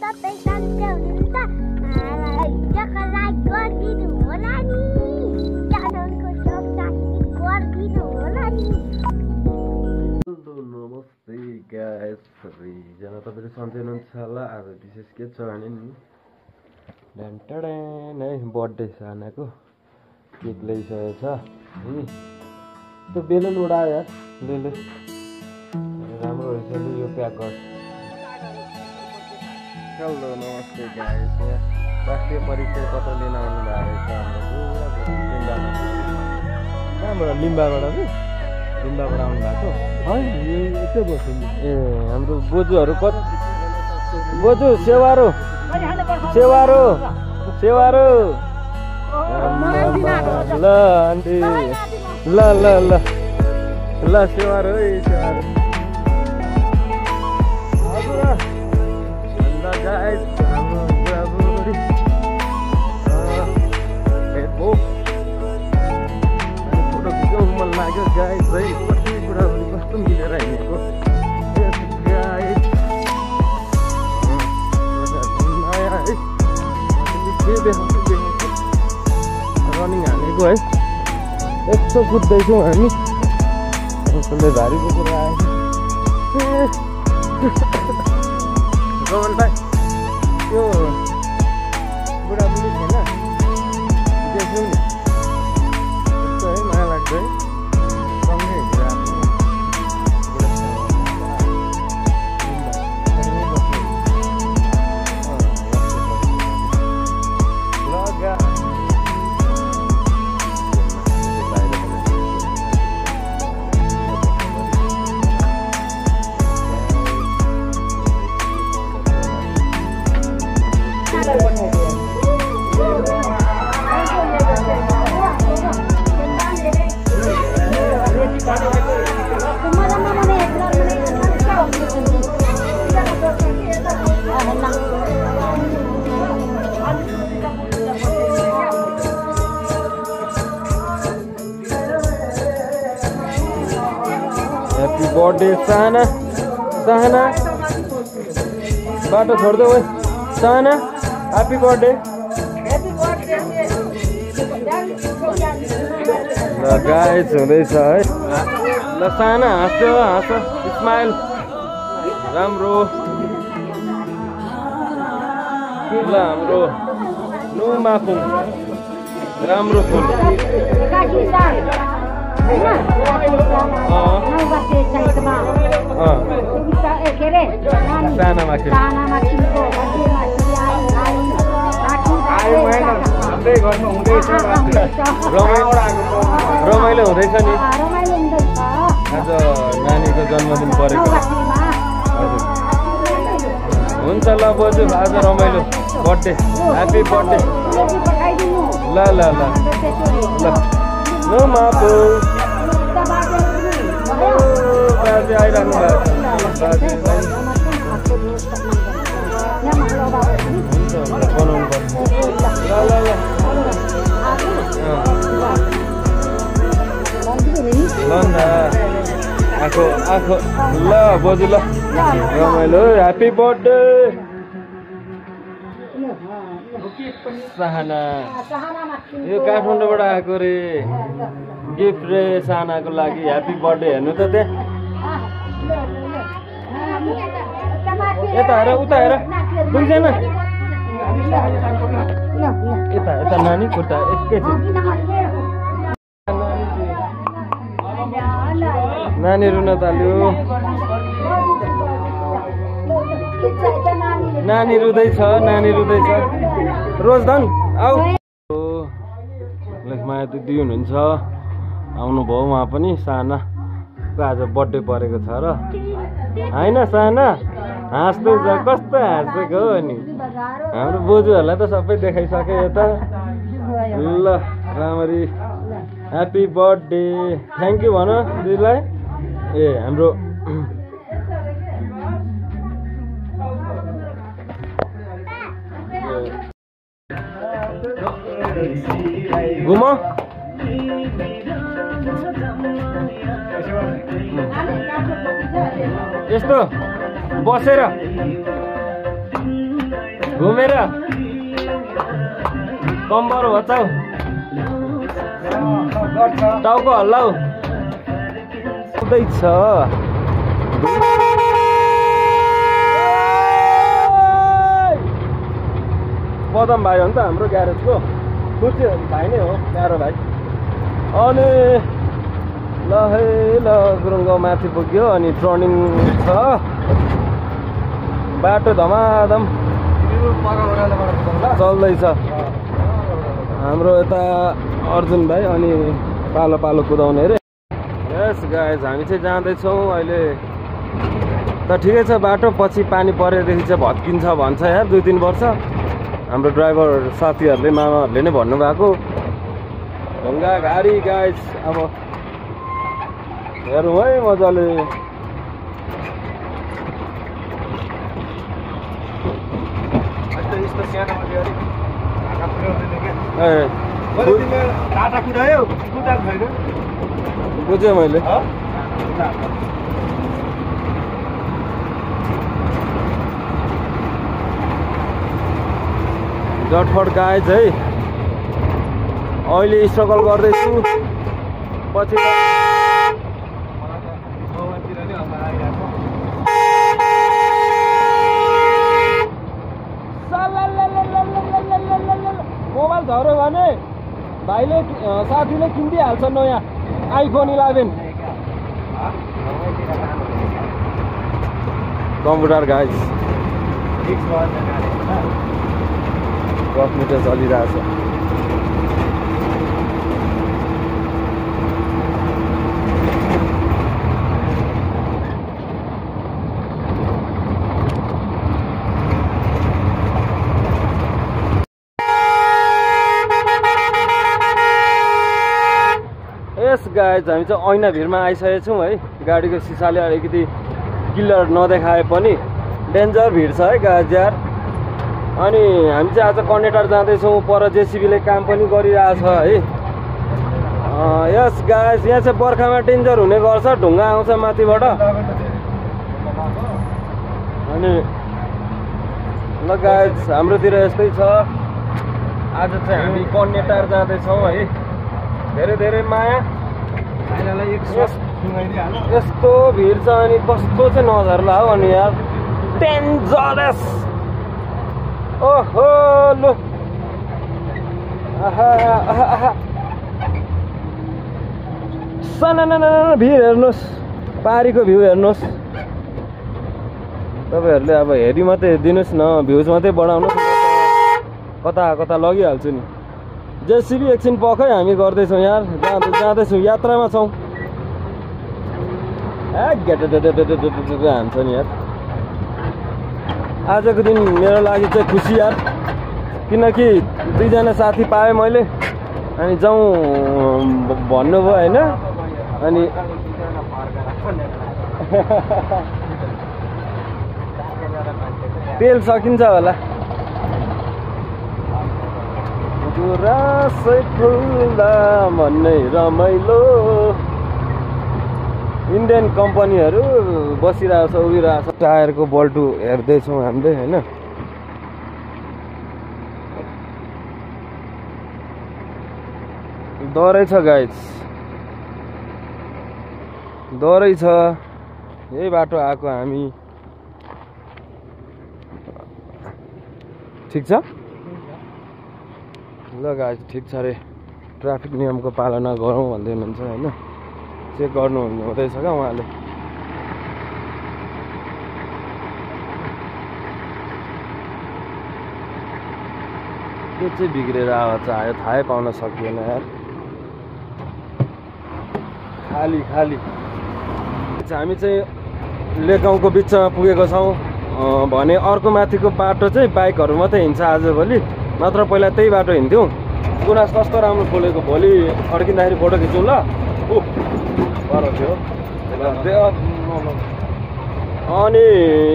तपाईँ सन्चै हुनुहुन्छ भिडियोको लाइक गरिदिनु होला नि च्यानलको सब्स्क्राइब गरिदिनु होला नि। नमस्ते गाइस, सबैजना तपाईँले सन्चै हुनुहुन्छ होला। आज विशेष के छ भने नि है बर्थडे सानाको केक ल्याइसकेको छ है। त्यो बेलुन उडायो यार, ले राम्रो रहेछ नि यो प्याक गर। हेलो नमस्ते गाइस, राष्ट्रिय परिचय पत्र लिन आउनु भएको रहेछ हाम्रो लिम्बाबाट आउनु भएको है। यस्तै बस्छु ए हाम्रो बोजूहरू कति बोजू सेवारो ल आन्टी ल सेवारो है सेवारो guys, फोटो खिच्नु मन लाग्यो गाइस है। कति बुढाबुढी कस्तो मिलेर हिँडेको रनिङ हालेको है। 100 कुद्दैछौँ हामी। कसले भारी बोकेर आएको रोमन भाइ, त्यो बुढाबुढी छैन देख्नु नि यस्तो है, माया लाग्छ है। सँगै हैप्पी बर्थडे साना बाटो छोड्दै है साना। हैप्पी बर्थडे ल गाइस हुँदैछ है। ल साना हाँस स्माइल राम्रो। ल हाम्रो नुमापुङ राम्रो फुल रमाइलो हुँदैछ नि। आज नानीको जन्मदिन परेको हजुर हुन्छ। ल बोजू आज रमाइलो बर्थडे, ह्याप्पी बर्थडे। ल नुमापु बाजे आइरहनु भएको छ। बनाउनु पर्छ। ल आखो ल बोजू ल रमाइलो ह्याप्पी बर्थडे साहना। यो काठमाडौँबाट आएको रे गिफ्ट रे सानाको लागि। ह्याप्पी बर्थडे हेर्नु त त्यहाँ यता हेर उता हेर बुझ्दैन। यता नानी खुट्टा एकैछिन नानी रुन थाल्यो। नानी रुँदैछ रोजधन आऊ। लेखमाया दिदी हुनुहुन्छ, आउनुभयो उहाँ पनि। सानाको आज बर्थडे परेको छ र होइन साना हाँस्दैछ, कस्तो हाँसेको हो नि। हाम्रो बोजूहरूलाई त सबै देखाइसक्यो यता। ल राम्ररी ह्याप्पी बर्थडे थ्याङ्क यू भन दिदीलाई। ए हाम्रो घुम यस्तो बसेर घुमेर कम्बर बचाउ टाउको हल्लाउ हुँदैछ पदम भाइ हो नि त हाम्रो ग्यारेजको खुसी भाइ नै हो प्यारो भाइ अनि ल है ल गुरुङगाउँ माथि पुग्यो अनि टर्निङ छ बाटो धमाधम चल्दैछ हाम्रो यता अर्जुन भाइ अनि पालो पालो कुदाउने रे यस गाइज हामी चाहिँ जाँदैछौँ अहिले त ठिकै छ बाटो पछि पानी परेदेखि चाहिँ भत्किन्छ भन्छ यार 2-3 वर्ष हाम्रो ड्राइभर साथीहरूले मामाहरूले नै भन्नुभएको ढुङ्गा गाडी गाइज अब हेरौँ है मजाले बुझेँ मैले जटफट गाइज है अहिले स्ट्रगल गर्दैछु पछि मोबाइल झऱ्यो भने भाइले साथीले किनिदिइहाल्छ नयाँ आइफोन 11 कम्प्युटर गाइज 10 मिटर चलिरहेछ यस गाइज हामी चाहिँ ऐना भिरमा आइसकेको छौँ है गाडीको सिसाले अलिकति क्लियर नदेखाए पनि डेन्जर भिड छ है गाइज यार अनि हामी चाहिँ आज कनेक्टर जाँदैछौँ पर जेसिबीले काम पनि गरिरहेछ है यस गाइज यहाँ चाहिँ बर्खामा डेन्जर हुने गर्छ ढुङ्गा आउँछ माथिबाट अनि ल गाइज हाम्रोतिर यस्तै छ आज चाहिँ हामी कनेक्टर जाँदैछौँ है धेरै धेरै माया यस्तो भिड छ अनि कस्तो चाहिँ नझर्ला हो अनि यार डेन्जरस ओहो लु साना भिड हेर्नुहोस् पारीको भ्यू हेर्नुहोस् तपाईँहरूले अब हेरी मात्रै दिनुहोस् न भ्युज मात्रै बढाउनुहोस् कता कता लगिहाल्छु नि जेसिबी एकछिन पखै हामी गर्दैछौँ यार जाँदैछौँ यात्रामा छौँ हान्छ नि यार आजको दिन मेरो लागि चाहिँ खुसी यार किनकि 2 जना साथी पाएँ मैले अनि जाउँ भन्नुभयो होइन अनि तेल सकिन्छ होला गुरासै फुल्दा भन्ने रमाइलो इन्डियन कम्पनीहरू बसिरहेको छ उभिरहेको छ टायरको बल्टु हेर्दैछौँ हामीले होइन डरै छ गाइज डरै छ यही बाटो आएको हामी ठिक छ ल गाइज ठिक छ अरे ट्राफिक नियमको पालना गरौँ भन्दै हुनुहुन्छ होइन चेक गर्नु हुँदैछ क्या उहाँले के चाहिँ बिग्रेर आवाज आयो थाहै पाउन सकिएन यार खाली खाली हामी चाहिँ लेकगाउँको बिचमा पुगेको छौँ भने अर्को माथिको बाटो चाहिँ बाइकहरू मात्रै हिँड्छ आजभोलि नत्र पहिला त्यही बाटो हिँड्थ्यौँ गुनास कस्तो राम्रो फुलेको भोलि अड्किँदाखेरि फोटो खिचौँ ल अनि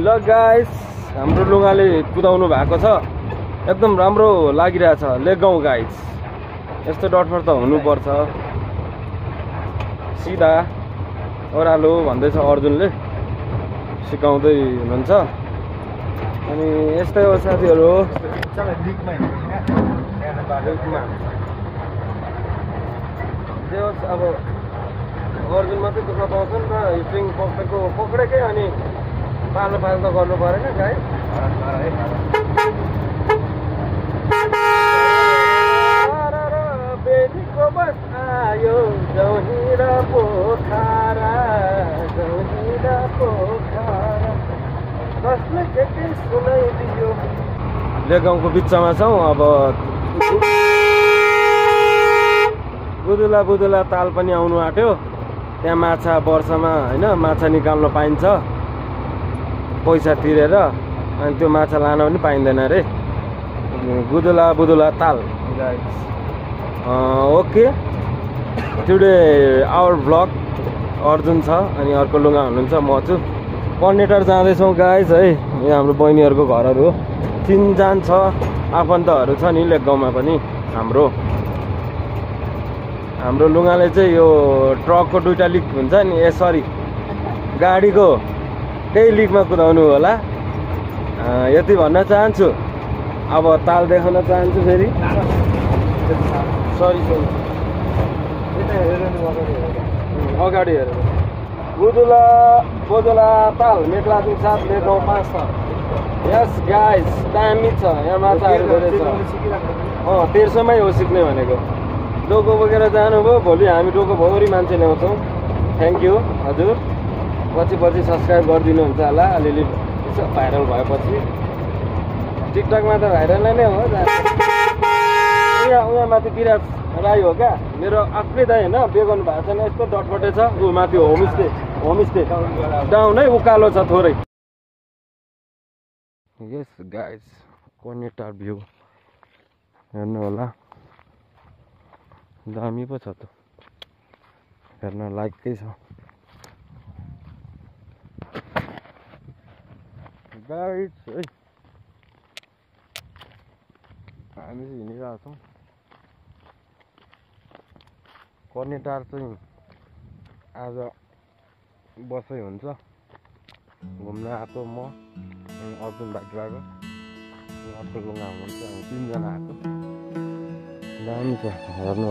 ल गाइस हाम्रो लुगाले कुदाउनु भएको छ एकदम राम्रो लागिरहेछ लेकगाउँ गाइस यस्तो डटफट त हुनुपर्छ सिधा ओह्रालो भन्दैछ अर्जुनले सिकाउँदै हुनुहुन्छ अनि यस्तै हो साथीहरू। जे होस् अब अर्जुन मात्रै दुःख पाउँछ नि त, स्ट्रिङ पक्रेकै अनि पालो त गर्नु परेन गाई। बेनीको बस आयो जौहिरा पोखरा कसले के सुनाइदियो। ले गाउँको बिचमा छौँ अब। बुदुला ताल पनि आउनु आँट्यो। त्यहाँ माछा वर्षमा होइन माछा निकाल्न पाइन्छ पैसा तिरेर, अनि त्यो माछा लान पनि पाइँदैन अरे। बुदुला ताल। Okay, today our vlog Arjun छ अनि अर्को लुगा हुनुहुन्छ, म छु। कर्नेटर जाँदैछौँ गाइज है। यो हाम्रो बहिनीहरूको घरहरू हो, चिनजान छ, आफन्तहरू छ नि लेकगाउँमा पनि। हाम्रो लुगाले चाहिँ यो ट्रकको 2टा लिक हुन्छ नि, सरी गाडीको त्यही लिकमा कुदाउनु होला। यति भन्न चाहन्छु। अब ताल देखाउन चाहन्छु फेरि। सरी अगाडि हेरेर बुदुला ताल मेघलाजुङ 7 9 5 छ। यस गाइस, दामी छ यहाँ माछाहरू धेरै छ। 1300मै हो सिक्ने भनेको। डोको बोकेर जानुभयो, भोलि हामी डोको भौरी मान्छे ल्याउँछौँ। थ्याङ्क यू हजुर। पछि सब्सक्राइब गरिदिनुहुन्छ होला अलिअलि यसो भाइरल भएपछि। टिकटकमा त भाइरल नै हो। उहाँ माथि विराज राई हो क्या, मेरो आफ्नै दाइ होइन, बिहे गर्नु भएको छैन, यस्तो डटपटे छ। ऊ माथि होमस्टे डाउन है, उकालो छ थोरै। यस गाइस, कर्नेटार भ्यू हेर्नु होला, दामी पो छ त, हेर्न लायककै छ गाइस है। हामी चाहिँ हिँडिरहेको छौँ। कर्नेटार चाहिँ आज बसै हुन्छ। घुम्न आएको म अनि अर्जुन भाइ ड्राइभर, अर्को लुगा हुनुहुन्छ, हामी 3जना आएको। दामी छ हेर्नु।